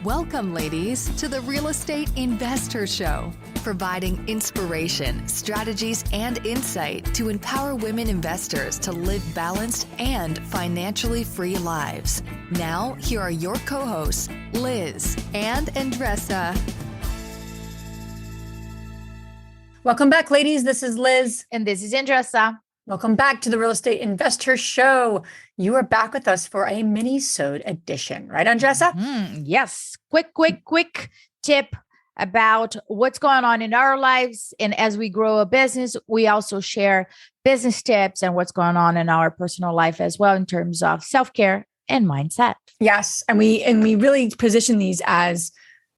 Welcome, ladies, to the Real Estate Investor Show, providing inspiration, strategies, and insight to empower women investors to live balanced and financially free lives. Now, here are your co-hosts, Liz and Andresa. Welcome back, ladies. This is Liz. And this is Andresa. Welcome back to the Real Estate Investor Show. You are back with us for a minisode edition, right, Andresa? Yes. Quick tip about what's going on in our lives. And as we grow a business, we also share business tips and what's going on in our personal life as well in terms of self-care and mindset. Yes. And we really position these as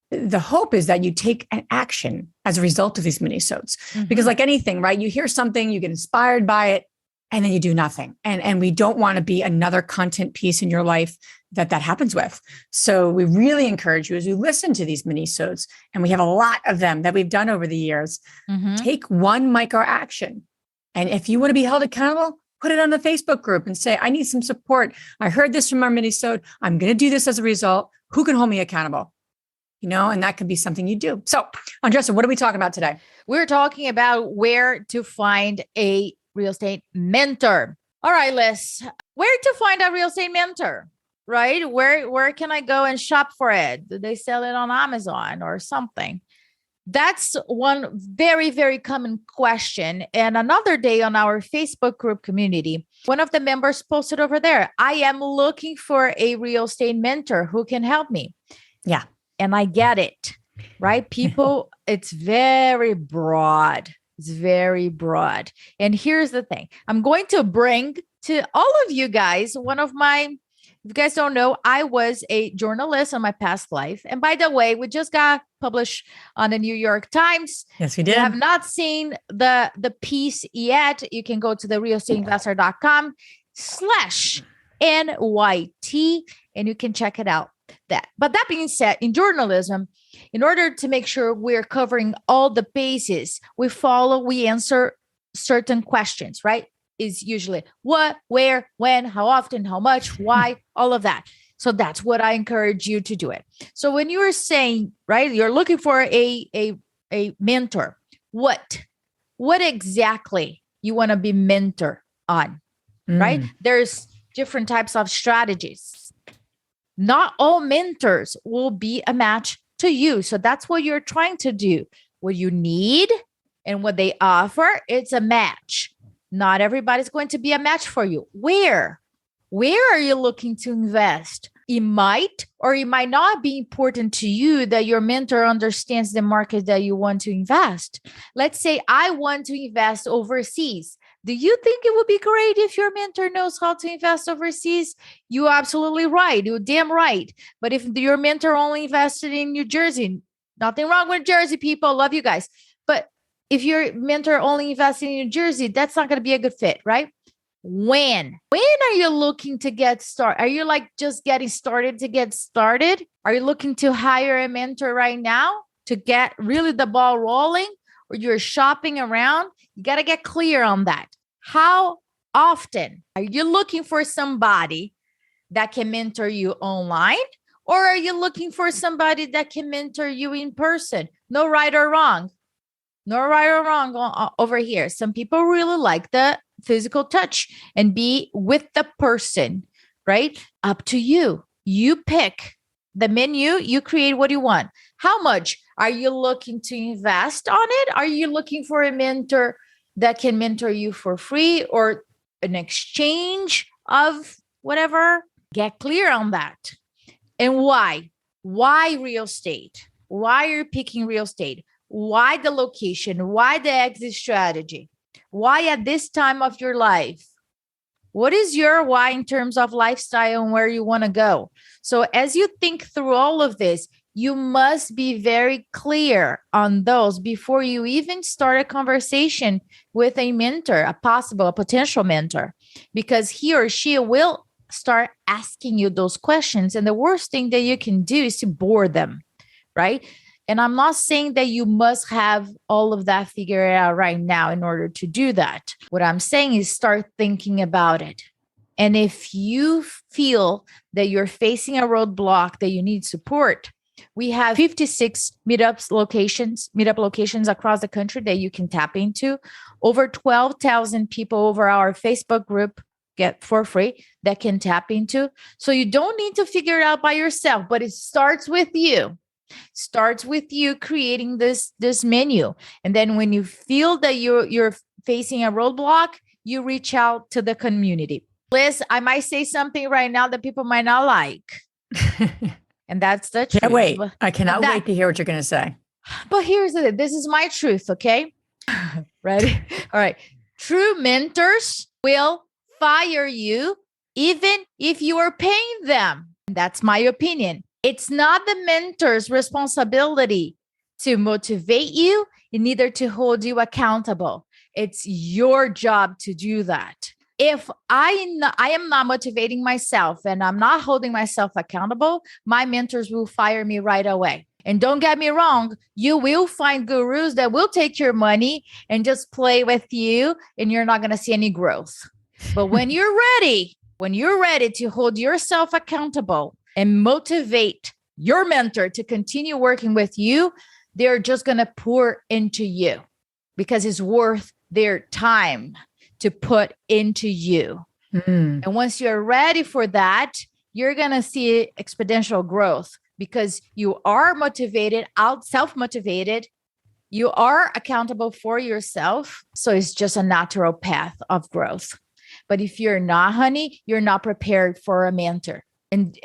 the hope is that you take an action as a result of these minisodes. Because like anything, right? You hear something, you get inspired by it, and then you do nothing. And we don't want to be another content piece in your life that happens with. So we really encourage you as you listen to these minisodes, and we have a lot of them that we've done over the years, take one micro action. And if you want to be held accountable, put it on the Facebook group and say, I need some support. I heard this from our minisode. I'm going to do this as a result. Who can hold me accountable? You know, and that could be something you do. So, Andresa, what are we talking about today? We're talking about where to find a real estate mentor. All right, Liz, where to find a real estate mentor, right? Where can I go and shop for it? Do they sell it on Amazon or something? That's one very, very common question. And another day on our Facebook group community, one of the members posted over there, I am looking for a real estate mentor who can help me. Yeah. And I get it, right? People, it's very broad. It's very broad. And here's the thing. I'm going to bring to all of you guys, if you guys don't know, I was a journalist in my past life. And by the way, we just got published on the New York Times. Yes, we did. If you have not seen the piece yet, you can go to the realestateinvestor.com/NYT and you can check it out. But that being said, in journalism, in order to make sure we're covering all the bases, we answer certain questions, right? Is usually what, where, when, how often, how much, why, all of that. So that's what I encourage you to do it. So when you were saying, right, you're looking for a mentor, what exactly you want to be mentor on, right? There's different types of strategies. Not all mentors will be a match to you. So that's what you're trying to do. What you need and what they offer, it's a match. Not everybody's going to be a match for you. Where are you looking to invest? It might or it might not be important to you that your mentor understands the market that you want to invest. Let's say I want to invest overseas. Do you think it would be great if your mentor knows how to invest overseas? You're absolutely right. You're damn right. But if your mentor only invested in New Jersey, nothing wrong with Jersey people. Love you guys. But if your mentor only invested in New Jersey, that's not going to be a good fit, right? When are you looking to get started? Are you like just getting started to get started? Are you looking to hire a mentor right now to get really the ball rolling? Or you're shopping around? You got to get clear on that. How often are you looking for somebody that can mentor you online? Or are you looking for somebody that can mentor you in person? No right or wrong. No right or wrong over here. Some people really like the physical touch and be with the person, right? Up to you. You pick the menu, you create what you want. How much are you looking to invest on it? Are you looking for a mentor that can mentor you for free or an exchange of whatever? Get clear on that. And why? Why real estate? Why are you picking real estate? Why the location? Why the exit strategy? Why at this time of your life? What is your why in terms of lifestyle and where you want to go? So as you think through all of this, you must be very clear on those before you even start a conversation with a mentor, a potential mentor, because he or she will start asking you those questions. And the worst thing that you can do is to bore them, right? And I'm not saying that you must have all of that figured out right now in order to do that. What I'm saying is start thinking about it. And if you feel that you're facing a roadblock, that you need support, We have 56 meetup locations across the country that you can tap into. Over 12,000 people over our Facebook group get for free that can tap into. So you don't need to figure it out by yourself, but it starts with you. Starts with you creating this menu. And then when you feel that you're facing a roadblock, you reach out to the community. Liz, I might say something right now that people might not like. And that's the truth. Can't wait. I cannot wait to hear what you're going to say. But here's the thing. This is my truth, okay? Ready? All right. True mentors will fire you even if you are paying them. That's my opinion. It's not the mentor's responsibility to motivate you and neither to hold you accountable. It's your job to do that. If I am not motivating myself and I'm not holding myself accountable, my mentors will fire me right away. And don't get me wrong, you will find gurus that will take your money and just play with you, and you're not going to see any growth. But when you're ready to hold yourself accountable and motivate your mentor to continue working with you, they're just going to pour into you because it's worth their time to put into you. Mm. And once you're ready for that, you're going to see exponential growth because you are motivated, self-motivated. You are accountable for yourself. So it's just a natural path of growth. But if you're not, honey, you're not prepared for a mentor. And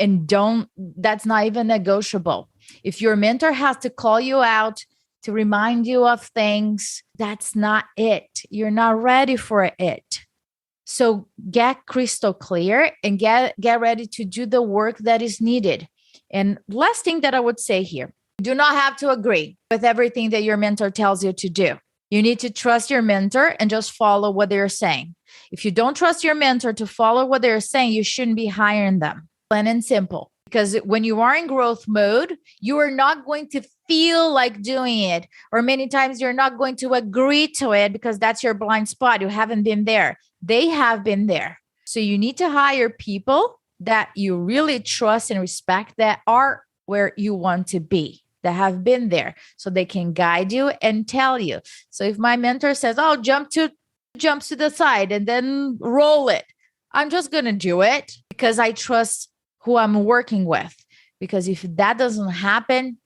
that's not even negotiable. If your mentor has to call you out to remind you of things, that's not it. You're not ready for it. So get crystal clear and get ready to do the work that is needed. And last thing that I would say here, do not have to agree with everything that your mentor tells you to do. You need to trust your mentor and just follow what they're saying. If you don't trust your mentor to follow what they're saying, you shouldn't be hiring them. Plain and simple. Because when you are in growth mode, you are not going to feel like doing it. Or many times you're not going to agree to it because that's your blind spot. You haven't been there. They have been there. So you need to hire people that you really trust and respect that are where you want to be, that have been there so they can guide you and tell you. So if my mentor says, oh, jumps to the side and then roll it, I'm just going to do it because I trust who I'm working with. Because if that doesn't happen,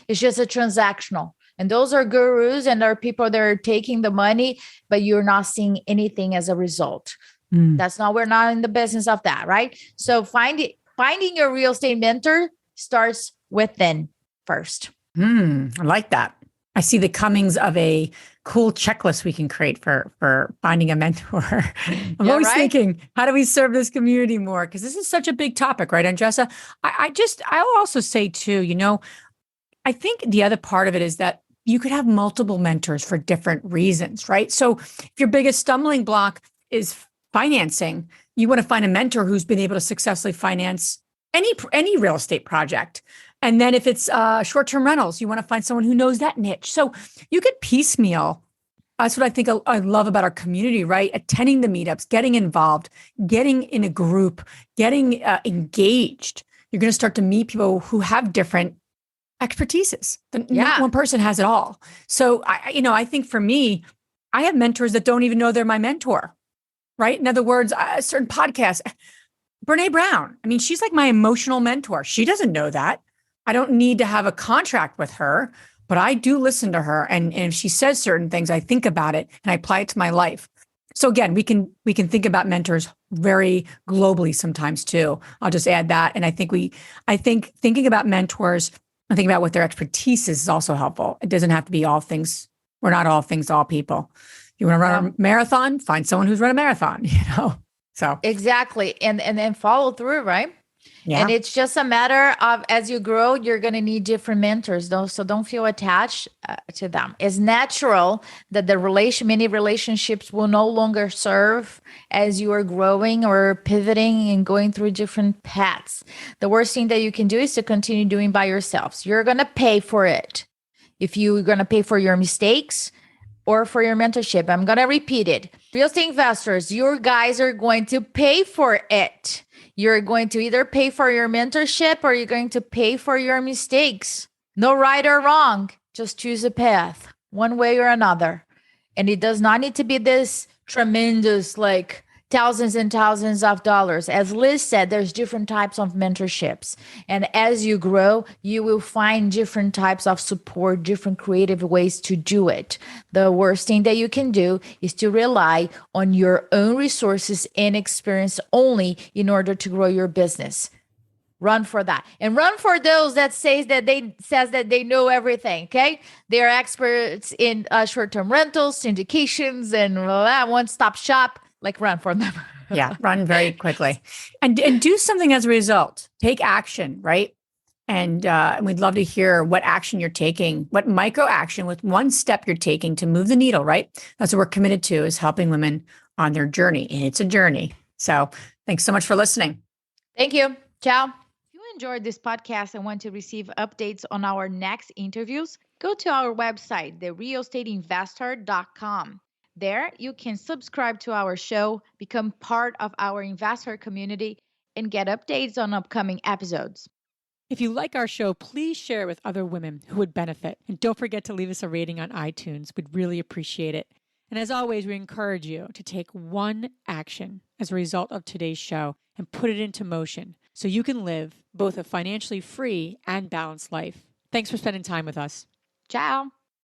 it's just a transactional. And those are gurus and there are people that are taking the money, but you're not seeing anything as a result. We're not in the business of that, right? So finding your real estate mentor starts within first. I like that. I see the comings of a cool checklist we can create for finding a mentor. I'm always thinking, how do we serve this community more? Because this is such a big topic, right, Andresa? I'll also say too, I think the other part of it is that you could have multiple mentors for different reasons, right? So if your biggest stumbling block is financing, you want to find a mentor who's been able to successfully finance any real estate project. And then if it's short-term rentals, you want to find someone who knows that niche. So you could piecemeal. That's what I think I love about our community, right? Attending the meetups, getting involved, getting in a group, getting engaged. You're going to start to meet people who have different expertises. Not one person has it all. So I think for me, I have mentors that don't even know they're my mentor, right? In other words, a certain podcast, Brene Brown. I mean, she's like my emotional mentor. She doesn't know that. I don't need to have a contract with her, but I do listen to her. And if she says certain things, I think about it and I apply it to my life. So again, we can think about mentors very globally sometimes too. I'll just add that. And I think thinking about mentors and thinking about what their expertise is also helpful. It doesn't have to be all things. We're not all things to all people. You want to run a marathon, find someone who's run a marathon, So exactly. And then follow through, right? Yeah. And it's just a matter of, as you grow, you're going to need different mentors, though. So don't feel attached to them. It's natural that many relationships will no longer serve as you are growing or pivoting and going through different paths. The worst thing that you can do is to continue doing by yourselves. You're going to pay for it. If you're going to pay for your mistakes or for your mentorship, I'm going to repeat it. Real estate investors, your guys are going to pay for it. You're going to either pay for your mentorship or you're going to pay for your mistakes. No right or wrong. Just choose a path, one way or another. And it does not need to be this tremendous, like thousands and thousands of dollars. As Liz said, there's different types of mentorships. And as you grow, you will find different types of support, different creative ways to do it. The worst thing that you can do is to rely on your own resources and experience only in order to grow your business. Run for that, and run for those that says that they know everything. Okay, they are experts in short-term rentals, syndications, and one-stop shop. Like, run for them. Yeah, run very quickly, and do something as a result. Take action, right? And we'd love to hear what action you're taking, what micro action with one step you're taking to move the needle. Right, that's what we're committed to, is helping women on their journey, and it's a journey. So, thanks so much for listening. Thank you. Ciao. Enjoyed this podcast and want to receive updates on our next interviews, go to our website, therealestateinvestor.com. There, you can subscribe to our show, become part of our investor community, and get updates on upcoming episodes. If you like our show, please share it with other women who would benefit. And don't forget to leave us a rating on iTunes. We'd really appreciate it. And as always, we encourage you to take one action as a result of today's show and put it into motion so you can live both a financially free and balanced life. Thanks for spending time with us. Ciao.